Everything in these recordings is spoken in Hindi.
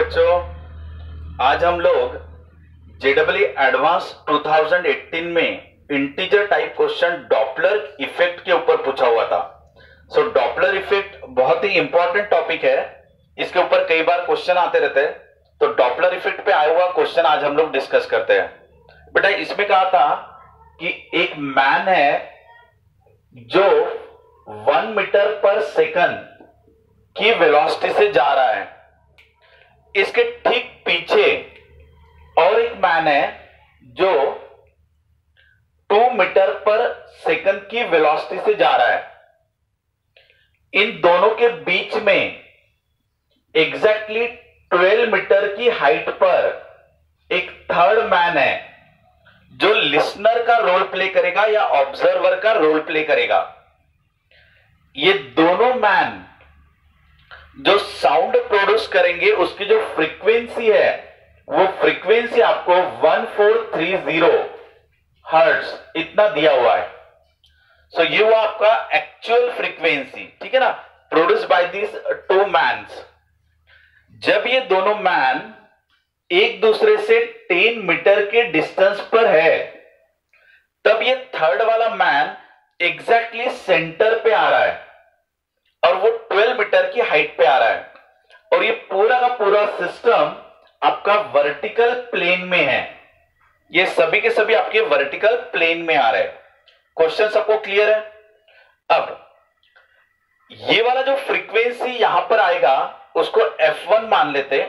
बच्चों, आज हम लोग जेडब्ल्यू एडवांस 2018 में integer type question Doppler effect के ऊपर पूछा हुआ था। सो डॉपलर इफेक्ट बहुत ही इंपॉर्टेंट टॉपिक है, इसके ऊपर कई बार क्वेश्चन आते रहते हैं। तो डॉपलर इफेक्ट पे आया हुआ क्वेश्चन आज हम लोग डिस्कस करते हैं। बेटा इसमें कहा था कि एक मैन है जो 1 मीटर पर सेकंड की वेलोसिटी से जा रहा है, इसके ठीक पीछे और एक मैन है जो 2 मीटर पर सेकंड की वेलोसिटी से जा रहा है। इन दोनों के बीच में एग्जैक्टली 12 मीटर की हाइट पर एक थर्ड मैन है जो लिसनर का रोल प्ले करेगा या ऑब्जर्वर का रोल प्ले करेगा। ये दोनों मैन जो साउंड प्रोड्यूस करेंगे उसकी जो फ्रीक्वेंसी है वो फ्रीक्वेंसी आपको 1430 हर्ट्ज इतना दिया हुआ है। सो ये वो आपका एक्चुअल फ्रीक्वेंसी, ठीक है ना, produce by this two means. जब ये दोनों मैन एक दूसरे से 10 मीटर के डिस्टेंस पर है, तब ये थर्ड वाला मैन एग्जैक्टली सेंटर पे आ रहा है और वो 12 मीटर की हाइट पे आ रहा है, और ये पूरा का पूरा सिस्टम आपका वर्टिकल प्लेन में है। ये सभी के सभी आपके वर्टिकल प्लेन में आ रहे हैं। क्वेश्चन सबको क्लियर है? अब ये वाला जो फ्रीक्वेंसी यहां पर आएगा उसको F1 मान लेते,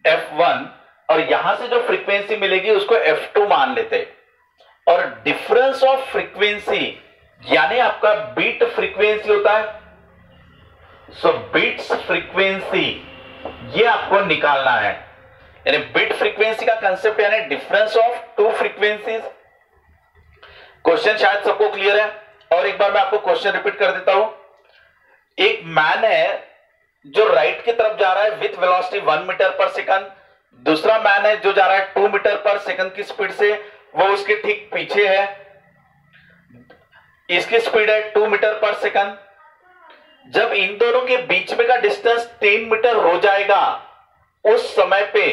F1, और यहां से जो फ्रीक्वेंसी मिलेगी उसको F2 मान लेते। और डिफरेंस ऑफ फ्रीक्वेंसी यानी आपका बीट फ्रीक्वेंसी होता है। सो बीट्स फ्रीक्वेंसी ये आपको निकालना है, यानी बीट फ्रीक्वेंसी का कंसेप्ट यानी difference of two frequencies. Question शायद सबको क्लियर है, और एक बार मैं आपको क्वेश्चन रिपीट कर देता हूं। एक मैन है जो राइट की तरफ जा रहा है with velocity 1 metre per second, दूसरा मैन है जो जा रहा है 2 मीटर पर सेकंड की स्पीड से, वो उसके ठीक पीछे है, इसकी स्पीड है 2 मीटर पर सेकंड। जब इन दोनों के बीच में का डिस्टेंस 10 मीटर हो जाएगा, उस समय पे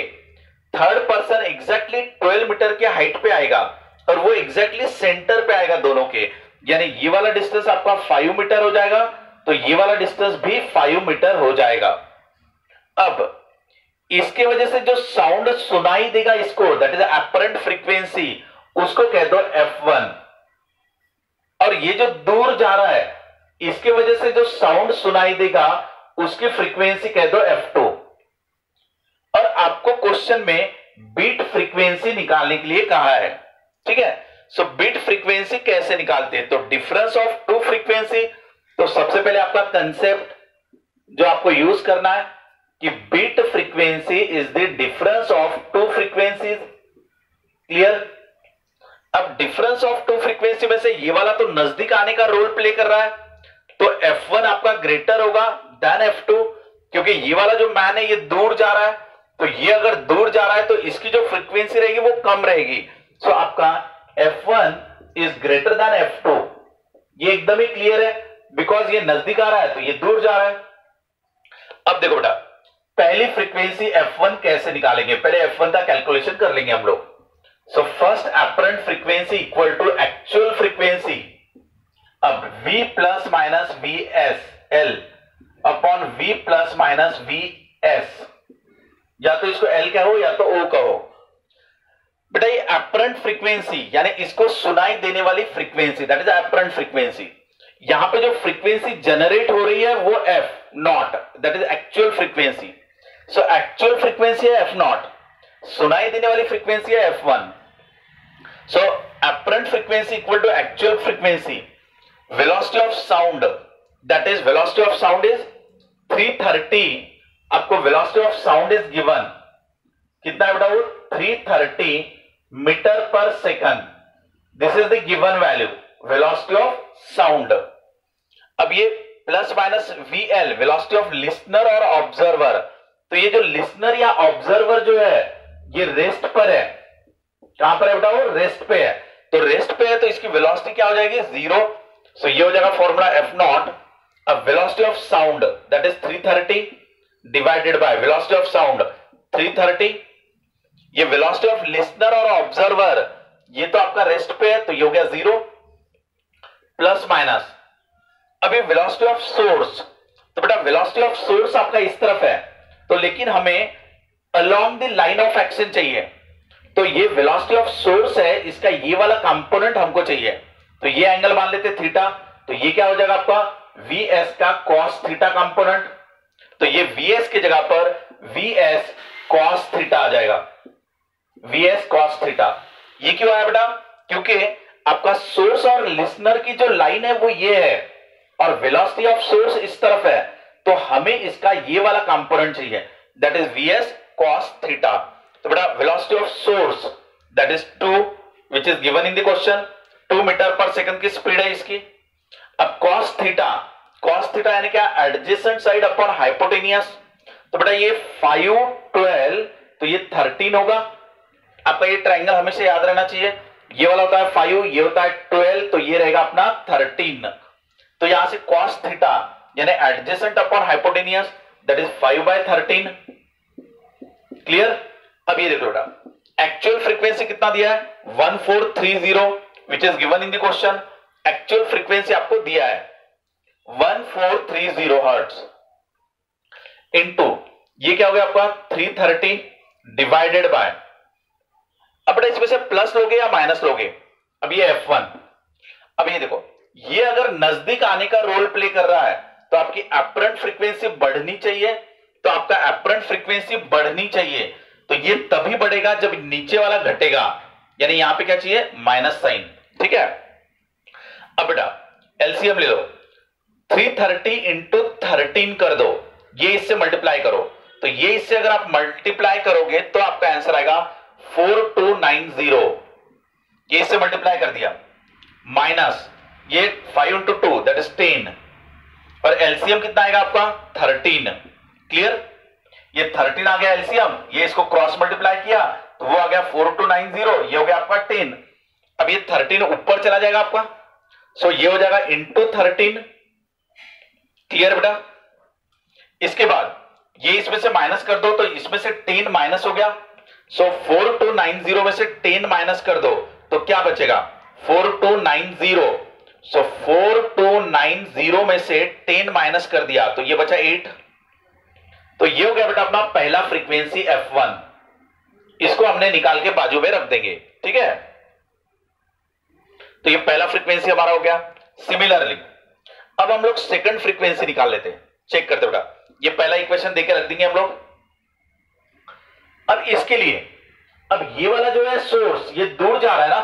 थर्ड पर्सन एग्जैक्टली 12 मीटर के हाइट पे आएगा और वो एग्जैक्टली सेंटर पे आएगा दोनों के, यानी ये वाला डिस्टेंस आपका 5 मीटर हो जाएगा तो ये वाला डिस्टेंस भी 5 मीटर हो जाएगा। अब इसके वजह से जो साउंड सुनाई देगा इसको, दैट इज अपरेंट फ्रीक्वेंसी, उसको कह दो F1। और ये जो दूर जा रहा है इसके वजह से जो साउंड सुनाई देगा उसकी फ्रीक्वेंसी कह दो F2। और आपको क्वेश्चन में बीट फ्रीक्वेंसी निकालने के लिए कहा है, ठीक है। सो बीट फ्रीक्वेंसी कैसे निकालते हैं? तो डिफरेंस ऑफ टू फ्रीक्वेंसी, तो सबसे पहले आपका कंसेप्ट जो आपको यूज करना है कि beat frequency is the difference of two frequencies. Clear? अब डिफरेंस ऑफ टू फ्रीक्वेंसी में से ये वाला तो नजदीक आने का रोल प्ले कर रहा है, तो F1 आपका ग्रेटर होगा देन F2, क्योंकि ये वाला जो मैन है ये दूर जा रहा है, तो ये अगर दूर जा रहा है तो इसकी जो फ्रीक्वेंसी रहेगी वो कम रहेगी। सो आपका F1 is greater than F2। ये एकदम ही क्लियर है, बिकॉज ये नजदीक आ रहा है तो ये दूर जा रहा है। अब देखो बेटा, पहली फ्रीक्वेंसी F1 कैसे निकालेंगे? पहले F1 का कैलकुलेशन कर लेंगे हम लोग। So first apparent frequency equal to actual frequency. अब V plus minus VS L upon V plus minus VS, या तो इसको L कहो या तो O कहो। बेटा ये अपरेंट फ्रीक्वेंसी यानी इसको सुनाई देने वाली frequency, that is apparent frequency. यहां पे जो फ्रीक्वेंसी जनरेट हो रही है वो F0, that is actual frequency. So actual frequency है F0, सुनाई देने वाली फ्रीक्वेंसी है F1। So apparent frequency equal to actual frequency. Velocity of sound, that is velocity of sound is 330। आपको velocity of sound is given, कितना है बेटा वो? 330 metre per second. This is the given value, velocity of sound. अब ये plus minus VL, velocity of listener और ऑब्जर्वर। तो ये जो लिसनर या ऑब्जर्वर जो है ये रेस्ट पर है। कहां पर है बेटा? वो रेस्ट पे है। तो रेस्ट पे है तो इसकी वेलोसिटी क्या हो जाएगी? 0। सो ये हो जाएगा फॉर्मूला F0। अब velocity of sound that is 330 divided by velocity of sound 330। ये वेलोसिटी ऑफ लिसनर और ऑब्जर्वर ये तो आपका रेस्ट पे है, तो ये हो गया 0 प्लस माइनस। अभी वेलोसिटी ऑफ सोर्स, तो बेटा वेलोसिटी ऑफ सोर्स आपका इस तरफ है, तो लेकिन हमें along the line of action चाहिए, तो ये वेलोसिटी ऑफ सोर्स है, इसका ये वाला कंपोनेंट हमको चाहिए, तो ये एंगल मान लेते थीटा, तो ये क्या हो जाएगा आपका वीएस का कॉस थीटा कंपोनेंट, तो ये वीएस की जगह पर वीएस कॉस थीटा आ जाएगा, वीएस कॉस थीटा। ये क्यों आया बेटा? क्योंकि आपका सोर्स और लिसनर की जो लाइन है वो ये है और वेलोसिटी ऑफ सोर्स इस तरफ है, तो हमें इसका ये वाला कंपोनेंट चाहिए, that is VS cos theta. तो बेटा velocity of source that is 2 which is given in the question, 2 metre per second की स्पीड है इसकी। अब कॉस थीटा यानी क्या? एडजेसेंट साइड अपॉन हाइपोटेनियस, तो बेटा ये 5 12 तो ये 13 होगा। आपका ये ट्रायंगल हमेशा याद रहना चाहिए, ये वाला होता है 5, ये होता है 12, तो ये रहेगा अपना 13। तो यहां से कॉस थीटा यानी adjacent upon hypotenuse that is 5/13। Clear? अब ये देखो बेटा एक्चुअल फ्रीक्वेंसी कितना दिया है 1430 विच is given in the question. Actual frequency आपको दिया है 1430 हर्ट्ज इनटू ये क्या हो गया आपका 330 डिवाइडेड बाय, अब बेटा इसमें से प्लस लोगे या माइनस लोगे? अब ये F1, अब ये देखो ये अगर नजदीक आने का रोल प्ले कर रहा है तो आपकी एपरेंट फ्रीक्वेंसी बढ़नी चाहिए, तो आपका एपरेंट फ्रीक्वेंसी बढ़नी चाहिए, तो ये तभी बढ़ेगा जब नीचे वाला घटेगा, यानी यहां पे क्या चाहिए माइनस साइन। ठीक है, अब बेटा एलसीएम ले लो, 330 इंटू 13 कर दो, ये इससे मल्टीप्लाई करो, तो ये इससे अगर आप मल्टीप्लाई करोगे तो आपका आंसर आएगा 4290, ये इससे मल्टीप्लाई कर दिया, माइनस ये 5 इंटू 2 दैट इज 10, और एलसीएम कितना आएगा आपका 13। क्लियर? ये 13 आ गया एलसीएम, ये इसको क्रॉस मल्टीप्लाई किया तो वो आ गया 4290, ये हो गया आपका 10। अब ये 13 ऊपर चला जाएगा आपका, सो ये हो जाएगा इंटू 13। क्लियर बेटा? इसके बाद ये इसमें से माइनस कर दो, तो इसमें से 10 माइनस हो गया, सो 4290 में से 10 माइनस कर दो तो क्या बचेगा 4290, सो 4290 में से 10 माइनस कर दिया तो ये बचा 8, तो ये हो गया बेटा अपना पहला फ्रीक्वेंसी F1, इसको हमने निकाल के बाजू में रख देंगे। ठीक है, तो ये पहला फ्रीक्वेंसी हमारा हो गया। सिमिलरली अब हम लोग सेकंड फ्रीक्वेंसी निकाल लेते हैं, चेक करते बेटा, ये पहला इक्वेशन देके रख देंगे हम लोग। अब इसके लिए अब ये वाला जो है सोर्स ये दूर जा रहा है ना,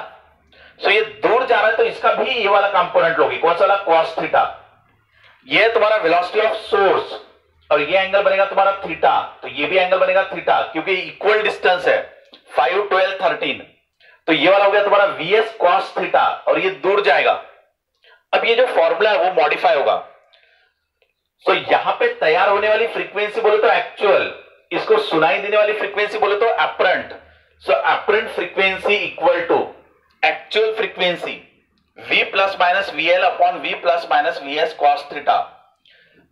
सो ये दूर जा रहा है तो इसका भी ये वाला कंपोनेंट लोगे, कौन सा वाला कॉस थीटा, ये तुम्हारा वेलोसिटी ऑफ सोर्स और ये एंगल बनेगा तुम्हारा थीटा, तो ये भी एंगल बनेगा थीटा क्योंकि इक्वल डिस्टेंस है 5 12 13, तो ये वाला हो गया तुम्हारा वीएस कॉस थीटा और ये दूर जाएगा। अब ये जो फॉर्मूला है वो मॉडिफाई होगा, सो यहां पे तैयार होने वाली फ्रीक्वेंसी बोले तो एक्चुअल, इसको सुनाई देने वाली फ्रीक्वेंसी बोले तो apparent, so apparent frequency equal to actual frequency v plus minus VL upon v plus minus VS cos theta.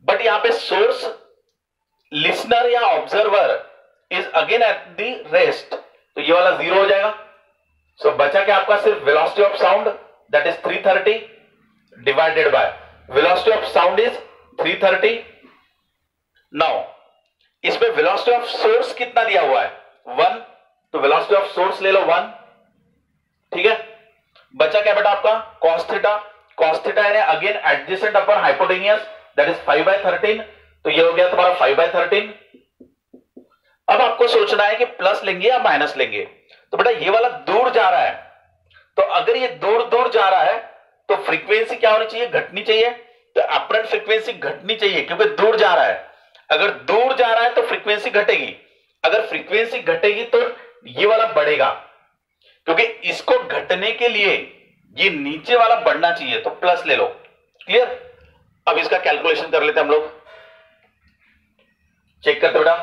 But यहां पे सोर्स लिसनर या observer is again at the rest, तो ये वाला 0 हो जाएगा, सो बचा क्या आपका सिर्फ velocity of sound that is 330 divided by velocity of sound is 330। Now इसमें वेलोसिटी ऑफ सोर्स कितना दिया हुआ है 1, तो वेलोसिटी ऑफ सोर्स ले लो 1। ठीक है, बचा क्या बेटा आपका cos थीटा यानी again adjacent upon hypotenuse that is 5/13, तो ये हो गया तुम्हारा 5/13। अब आपको सोचना है कि प्लस लेंगे या माइनस लेंगे, तो बेटा ये वाला दूर जा रहा है, तो अगर ये दूर दूर जा रहा है तो फ्रीक्वेंसी क्या होनी चाहिए, घटनी चाहिए, तो एपरेंट फ्रीक्वेंसी घटनी चाहिए क्योंकि दूर जा रहा है। अगर दूर जा रहा है तो फ्रीक्वेंसी घटेगी, अगर फ्रीक्वेंसी घटेगी तो ये वाला बढ़ेगा, क्योंकि इसको घटने के लिए ये नीचे वाला बढ़ना चाहिए, तो प्लस ले लो। क्लियर? अब इसका कैलकुलेशन कर लेते हैं हम लोग, चेक करते बेटा।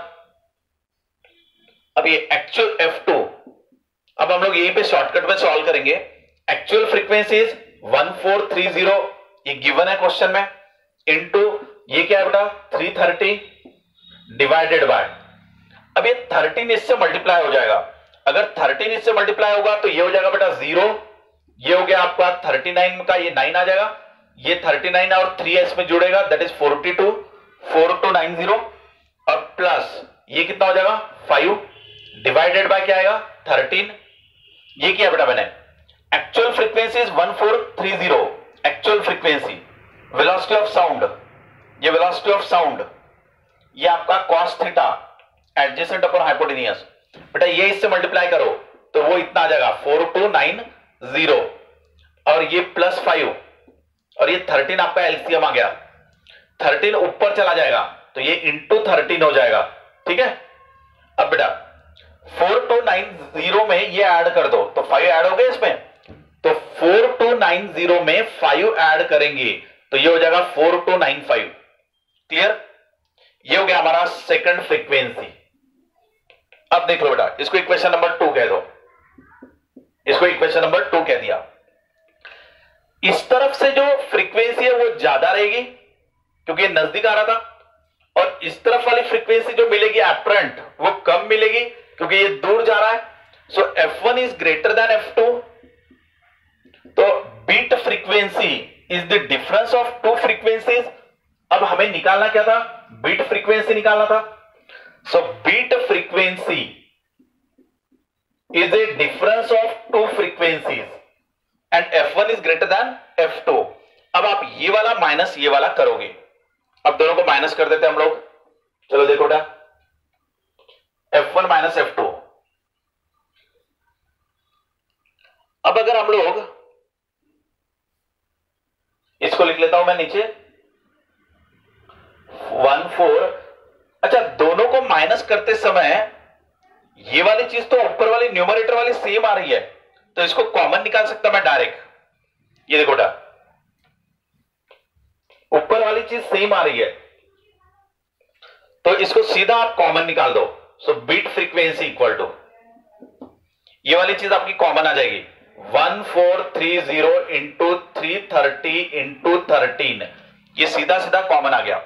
अब ये एक्चुअल F2, अब हम लोग यहीं पे शॉर्टकट में सॉल्व करेंगे। एक्चुअल फ्रीक्वेंसी इज 1430, ये गिवन है क्वेश्चन में, इनटू ये क्या है बेटा 330 डिवाइडेड बाय, अब ये 13 इससे मल्टीप्लाई हो जाएगा। अगर 13 इससे मल्टीप्लाई होगा तो ये हो जाएगा बेटा 0, ये हो गया आपका 39 का, ये 9 आ जाएगा, ये 39 और 3 इसमें जुड़ेगा, दैट इज 42, 4290, और प्लस ये कितना हो जाएगा 5 डिवाइडेड बाय क्या आएगा 13। ये क्या बेटा मैंने, actual frequency is 1430, actual frequency, velocity of sound, ये वेलोसिटी ऑफ साउंड, ये आपका cos theta adjacent upon hypotenuse, बेटा ये इससे मल्टीप्लाई करो तो वो इतना आ जाएगा 4290, और ये +5, और ये 13 आपका एलसीएम आ गया, 13 ऊपर चला जाएगा तो ये इंटू 13 हो जाएगा, ठीक है। अब बेटा 4290 में ये ऐड कर दो तो 5 ऐड हो गए इसमें, तो 4290 में 5 ऐड करेंगे तो ये हो जाएगा 4295। क्लियर, ये हो गया हमारा सेकंड फ्रीक्वेंसी। अब देख लो बेटा, इसको इक्वेशन नंबर 2 कह दो, इसको इक्वेशन नंबर 2 कह दिया। इस तरफ से जो फ्रीक्वेंसी है वो ज्यादा रहेगी क्योंकि नजदीक आ रहा था, और इस तरफ वाली फ्रीक्वेंसी जो मिलेगी एपरेंट वो कम मिलेगी क्योंकि ये दूर जा रहा है। सो F1 is greater than F2, तो beat frequency is the difference of two frequencies. अब हमें निकालना क्या था, बीट फ्रीक्वेंसी निकालना था। So beat frequency is a difference of two frequencies and F1 is greater than F2। अब आप ये वाला माइनस ये वाला करोगे, अब दोनों को माइनस कर देते हैं हम लोग। चलो देखो बेटा, F1 माइनस F2। अब अगर हम लोग इसको लिख लेता हूं मैं नीचे 14, अच्छा दोनों को माइनस करते समय ये वाली चीज तो ऊपर वाली न्यूमरेटर वाली सेम आ रही है, तो इसको कॉमन निकाल सकता मैं डायरेक्ट। ये देखो बेटा, ऊपर वाली चीज सेम आ रही है तो इसको सीधा आप कॉमन निकाल दो। सो बीट फ्रीक्वेंसी इक्वल टू, ये वाली चीज आपकी कॉमन आ जाएगी 1430 इंटू 330 इंटू 13, ये सीधा सीधा कॉमन आ गया।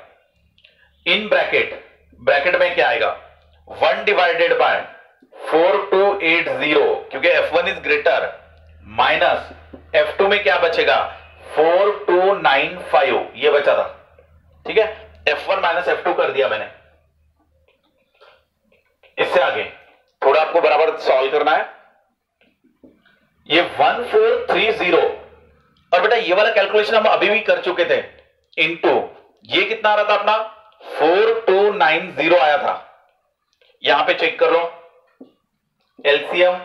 इन ब्रैकेट, ब्रैकेट में क्या आएगा 1 डिवाइडेड बाय 4280 क्योंकि F1 is greater, minus F2 में क्या बचेगा 4295, ये बचा था, ठीक है। F1 माइनस F2 कर दिया मैंने। इससे आगे थोड़ा आपको बराबर सॉल्व करना है। ये 1430, और बेटा ये वाला कैलकुलेशन हम अभी भी कर चुके थे, इनटू ये कितना आ रहा था अपना 4290 आया था। यहां पे चेक कर लो, एलसीएम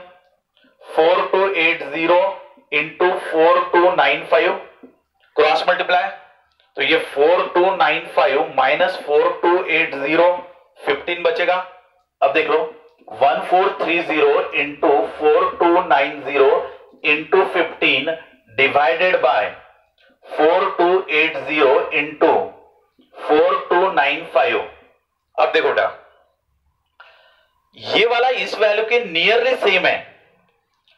4280 इंटू 4295 क्रॉस मल्टीप्लाई, तो ये 4295 माइनस 4280 15 बचेगा। अब देख लो 1430 into 4290 into 15 divided by 4280 into 4295। अब देखो बेटा, ये वाला इस वैल्यू के नियरली सेम है,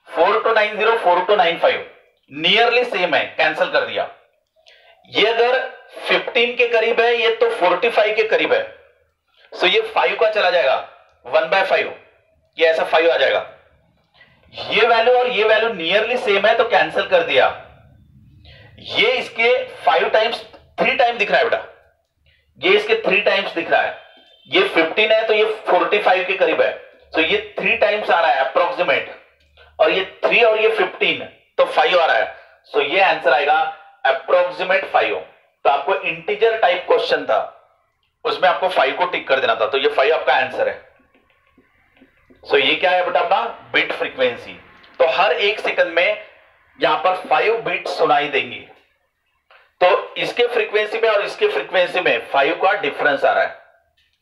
4290 4295 नियरली सेम है, कैंसिल कर दिया। ये अगर 15 के करीब है, ये तो 45 के करीब है, सो ये 5 का चला जाएगा 1/5, ये ऐसा 5 आ जाएगा। ये वैल्यू और ये वैल्यू नियरली सेम है तो कैंसिल कर दिया। ये इसके 5 टाइम्स 3 टाइम दिख रहा है बेटा, ये इसके 3 टाइम्स दिख रहा है। ये 15 है तो ये 45 के करीब है, तो ये 3 टाइम्स आ रहा है अप्रोक्सीमेट, और ये 3 और ये 15 तो 5 आ रहा है। सो ये आंसर आएगा अप्रोक्सीमेट 5। तो आपको इंटीजर टाइप क्वेश्चन था, उसमें आपको 5 को टिक कर देना था, तो ये 5 आपका आंसर है। सो ये क्या है बेटा अपना बिट फ्रीक्वेंसी। तो हर 1 सेकंड में यहां पर 5 बिट सुनाई देंगी, तो इसके फ्रीक्वेंसी में और इसके फ्रीक्वेंसी में 5 का डिफरेंस आ रहा है,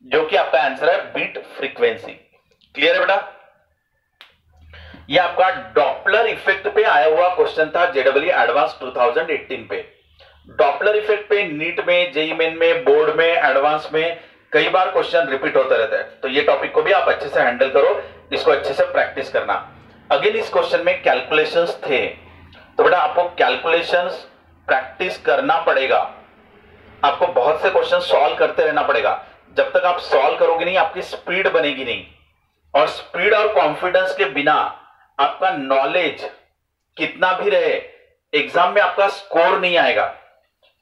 जो कि आपका आंसर है बीट फ्रीक्वेंसी। क्लियर है बेटा? यह आपका डॉपलर इफेक्ट पे आया हुआ क्वेश्चन था जेडब्ल्यू एडवांस 2018 पे। डॉपलर इफेक्ट पे नीट में, जेईई मेन में, बोर्ड में, एडवांस में कई बार क्वेश्चन रिपीट होता रहता है, तो ये टॉपिक को भी आप अच्छे से हैंडल करो, इसको अच्छे से प्रैक्टिस करना। अगेन इस क्वेश्चन में कैलकुलेशंस थे, तो बेटा आपको कैलकुलेशंस प्रैक्टिस करना पड़ेगा, आपको बहुत से क्वेश्चन सॉल्व करते रहना पड़ेगा। जब तक आप सॉल्व करोगे नहीं आपकी स्पीड बनेगी नहीं, और स्पीड और कॉन्फिडेंस के बिना आपका नॉलेज कितना भी रहे एग्जाम में आपका स्कोर नहीं आएगा।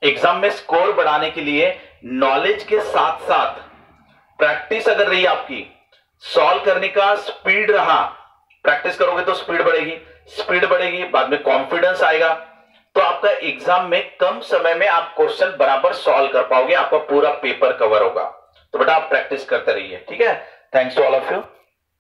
एग्जाम में स्कोर बढ़ाने के लिए नॉलेज के साथ साथ प्रैक्टिस अगर रही आपकी, सॉल्व करने का स्पीड रहा, प्रैक्टिस करोगे तो स्पीड बढ़ेगी, स्पीड बढ़ेगी बाद में कॉन्फिडेंस आएगा, तो आपका एग्जाम में कम समय में आप क्वेश्चन बराबर सॉल्व कर पाओगे, आपका पूरा पेपर कवर होगा। तो बेटा आप प्रैक्टिस करते रहिए, ठीक है। Thanks to all of you.